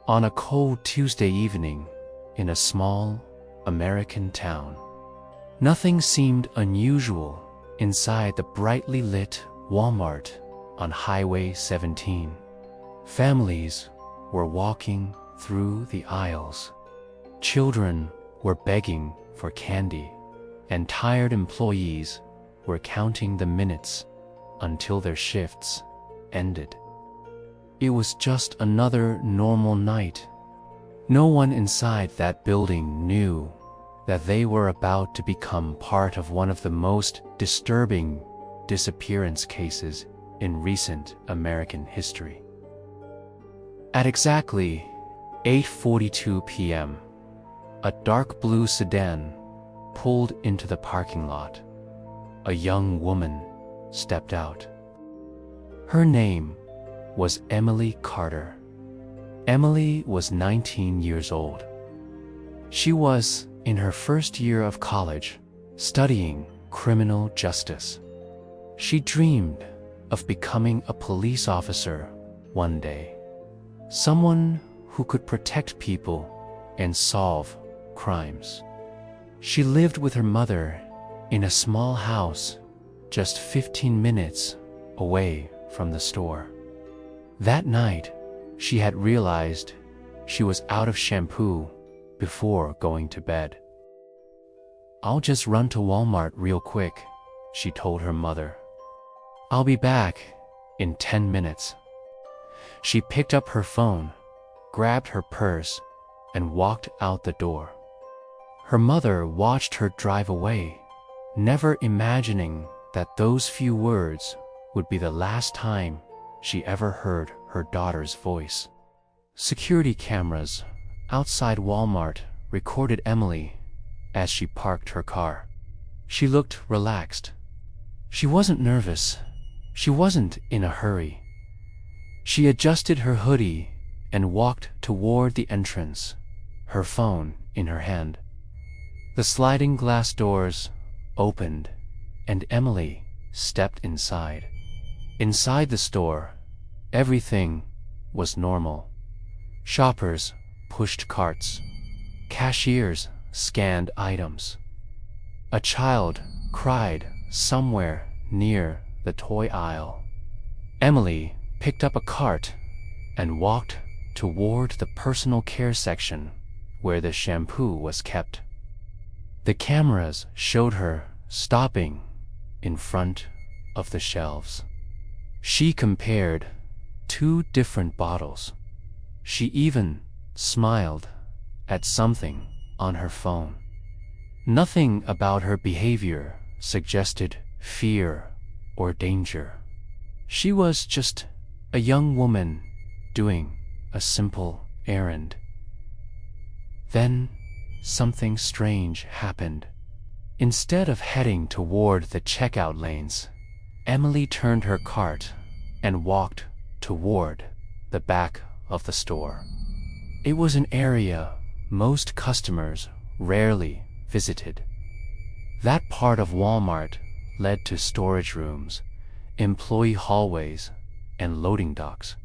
On a cold Tuesday evening in a small American town, nothing seemed unusual inside the brightly lit Walmart on Highway 17. Families were walking through the aisles. Children were begging for candy, and tired employees were counting the minutes until their shifts ended. It was just another normal night. No one inside that building knew that they were about to become part of one of the most disturbing disappearance cases in recent American history. At exactly 8:42 p.m., a dark blue sedan pulled into the parking lot. A young woman stepped out. Her name was Emily Carter. Emily was 19 years old. She was in her first year of college, studying criminal justice. She dreamed of becoming a police officer one day, someone who could protect people and solve crimes. She lived with her mother in a small house just 15 minutes away from the store. That night, she had realized she was out of shampoo before going to bed. "I'll just run to Walmart real quick," she told her mother. "I'll be back in 10 minutes. She picked up her phone, grabbed her purse, and walked out the door. Her mother watched her drive away, never imagining that those few words would be the last time she ever heard her daughter's voice. Security cameras outside Walmart recorded Emily as she parked her car. She looked relaxed. She wasn't nervous. She wasn't in a hurry. She adjusted her hoodie and walked toward the entrance, her phone in her hand. The sliding glass doors opened, and Emily stepped inside. Inside the store, everything was normal. Shoppers pushed carts. Cashiers scanned items. A child cried somewhere near the toy aisle. Emily picked up a cart and walked toward the personal care section where the shampoo was kept. The cameras showed her stopping in front of the shelves. She compared 2 different bottles. She even smiled at something on her phone. Nothing about her behavior suggested fear or danger. She was just a young woman doing a simple errand. Then something strange happened. Instead of heading toward the checkout lanes, Emily turned her cart and walked toward the back of the store. It was an area most customers rarely visited. That part of Walmart led to storage rooms, employee hallways, and loading docks.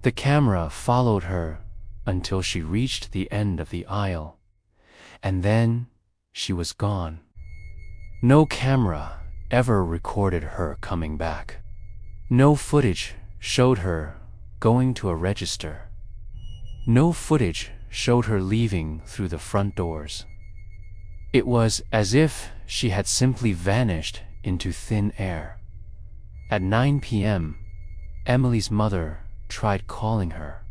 The camera followed her until she reached the end of the aisle, and then she was gone. No camera ever recorded her coming back. No footage showed her going to a register. No footage showed her leaving through the front doors. It was as if she had simply vanished into thin air. At 9 p.m., Emily's mother tried calling her.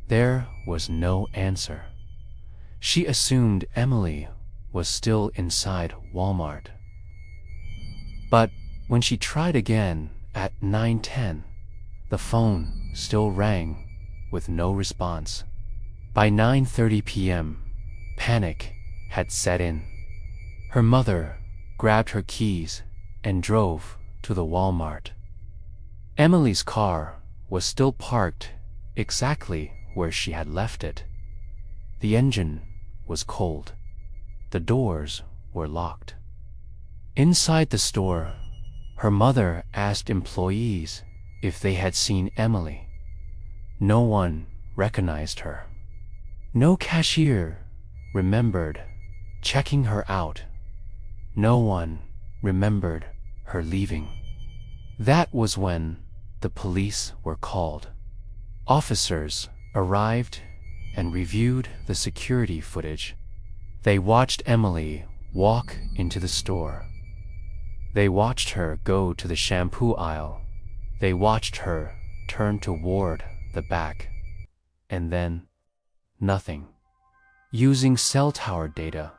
There was no answer. She assumed Emily was still inside Walmart. But when she tried again at 9:10, the phone still rang with no response. By 9:30 p.m., panic had set in. Her mother grabbed her keys and drove to the Walmart. Emily's car was still parked exactly where she had left it. The engine was cold. The doors were locked. Inside the store, her mother asked employees if they had seen Emily. No one recognized her. No cashier remembered checking her out. No one remembered her leaving. That was when the police were called. Officers arrived and reviewed the security footage. They watched Emily walk into the store. They watched her go to the shampoo aisle. They watched her turn toward the back. And then, nothing. Using cell tower data,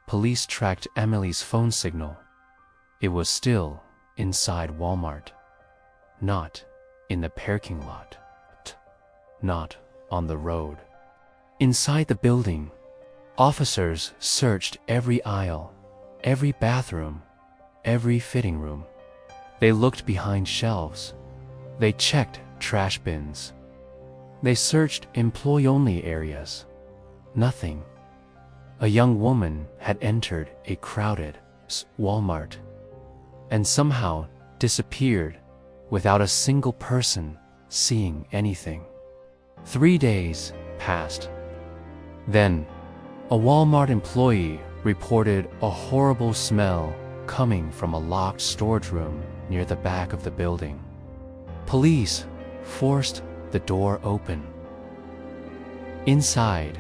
police tracked Emily's phone signal. It was still inside Walmart, not in the parking lot, not on the road. Inside the building, officers searched every aisle, every bathroom, every fitting room. They looked behind shelves. They checked trash bins. They searched employee-only areas. Nothing. A young woman had entered a crowded Walmart and somehow disappeared without a single person seeing anything. 3 days passed. Then, a Walmart employee reported a horrible smell coming from a locked storage room near the back of the building. Police forced the door open. Inside,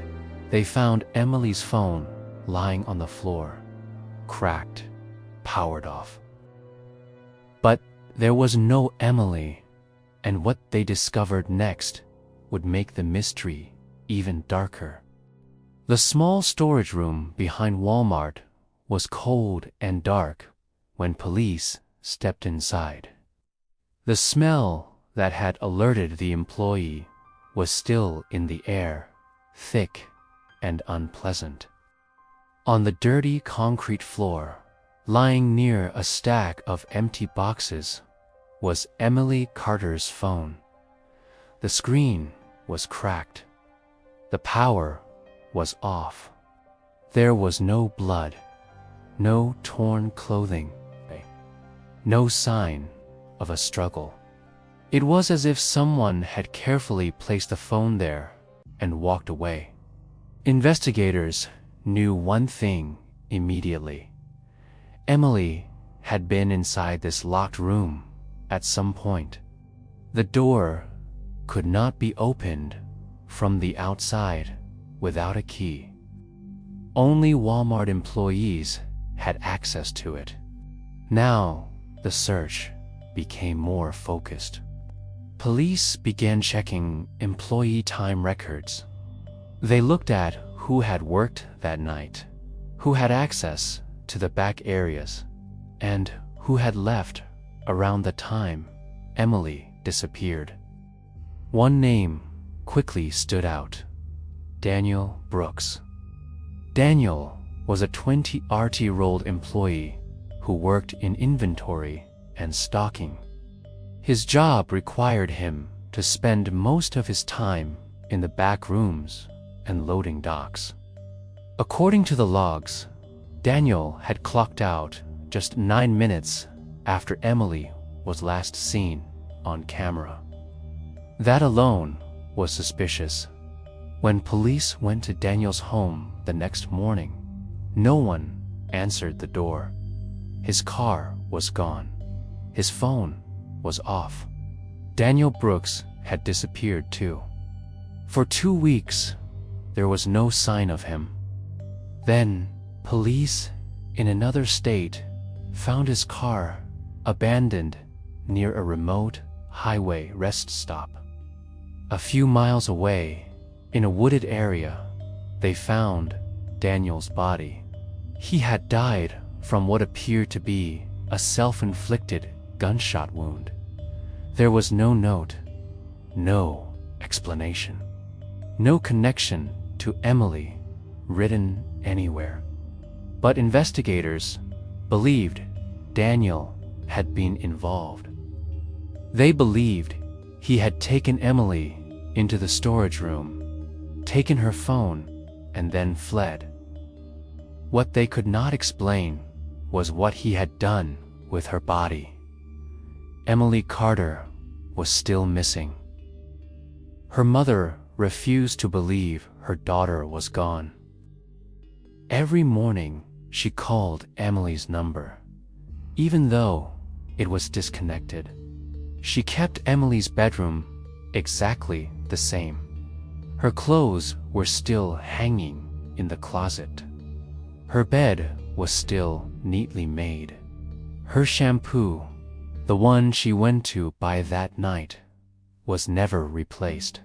they found Emily's phone lying on the floor, cracked, powered off. But there was no Emily, and what they discovered next would make the mystery even darker. The small storage room behind Walmart was cold and dark when police stepped inside. The smell that had alerted the employee was still in the air, thick and unpleasant. On the dirty concrete floor, lying near a stack of empty boxes, was Emily Carter's phone. The screen was cracked. The power was off. There was no blood, no torn clothing, no sign of a struggle. It was as if someone had carefully placed the phone there and walked away. Investigators knew one thing immediately. Emily had been inside this locked room at some point. The door could not be opened from the outside without a key. Only Walmart employees had access to it. Now, the search became more focused. Police began checking employee time records. They looked at who had worked that night, who had access to the back areas, and who had left around the time Emily disappeared. One name quickly stood out: Daniel Brooks. Daniel was a 20-year-old employee who worked in inventory and stocking. His job required him to spend most of his time in the back rooms and loading docks. According to the logs, Daniel had clocked out just 9 minutes after Emily was last seen on camera. That alone was suspicious. When police went to Daniel's home the next morning, no one answered the door. His car was gone. His phone was off. Daniel Brooks had disappeared too. For 2 weeks, there was no sign of him. Then, police in another state found his car abandoned near a remote highway rest stop. A few miles away, in a wooded area, they found Daniel's body. He had died from what appeared to be a self-inflicted gunshot wound. There was no note, no explanation, no connection to Emily written anywhere. But investigators believed Daniel had been involved. They believed he had taken Emily into the storage room, taken her phone, and then fled. What they could not explain was what he had done with her body. Emily Carter was still missing. Her mother refused to believe her daughter was gone. Every morning, she called Emily's number, even though it was disconnected. She kept Emily's bedroom exactly the same. Her clothes were still hanging in the closet. Her bed was still neatly made. Her shampoo, the one she went to buy that night, was never replaced.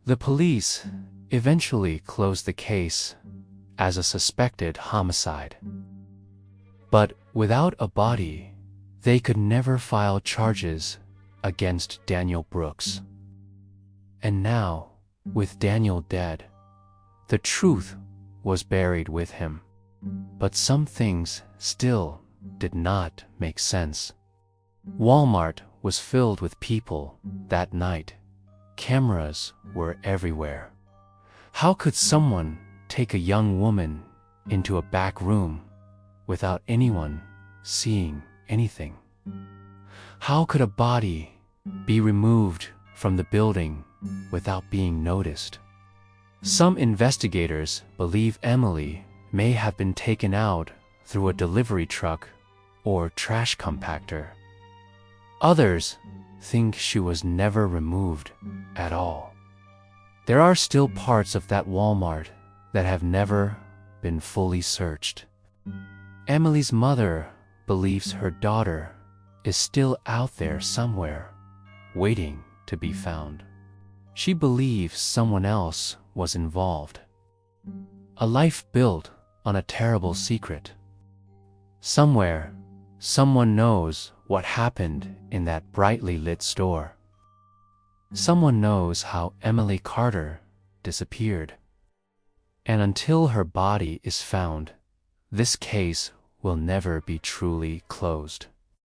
The police eventually closed the case as a suspected homicide. But without a body, they could never file charges against Daniel Brooks. And now, with Daniel dead, the truth was buried with him. But some things still did not make sense. Walmart was filled with people that night. Cameras were everywhere. How could someone take a young woman into a back room without anyone seeing anything? How could a body be removed from the building without being noticed? Some investigators believe Emily may have been taken out through a delivery truck or trash compactor. Others think she was never removed at all. There are still parts of that Walmart that have never been fully searched. Emily's mother believes her daughter is still out there somewhere, waiting to be found. She believes someone else was involved. A life built on a terrible secret. Somewhere, someone knows what happened in that brightly lit store. Someone knows how Emily Carter disappeared. And until her body is found, this case will never be truly closed.